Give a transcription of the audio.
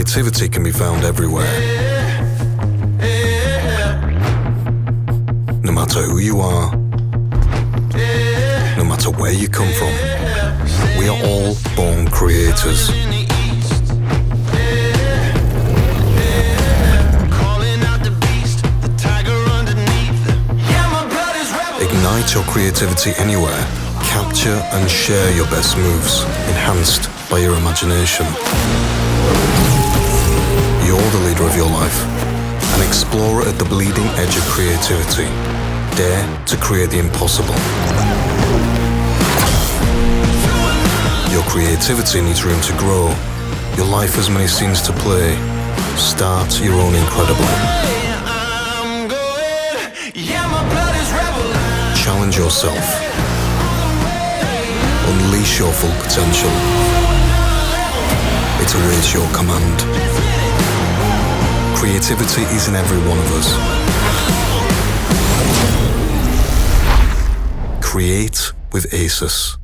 Creativity can be found everywhere. No matter who you are, no matter where you come from, we are all born creators. Ignite your creativity anywhere. Capture and share your best moves, enhanced by your imagination. You're the leader of your life, an explorer at the bleeding edge of creativity. Dare to create the impossible. Your creativity needs room to grow. Your life has many scenes to play. Start your own incredible. Challenge yourself. Unleash your full potential. It awaits your command. Creativity is in every one of us. Create with ASUS.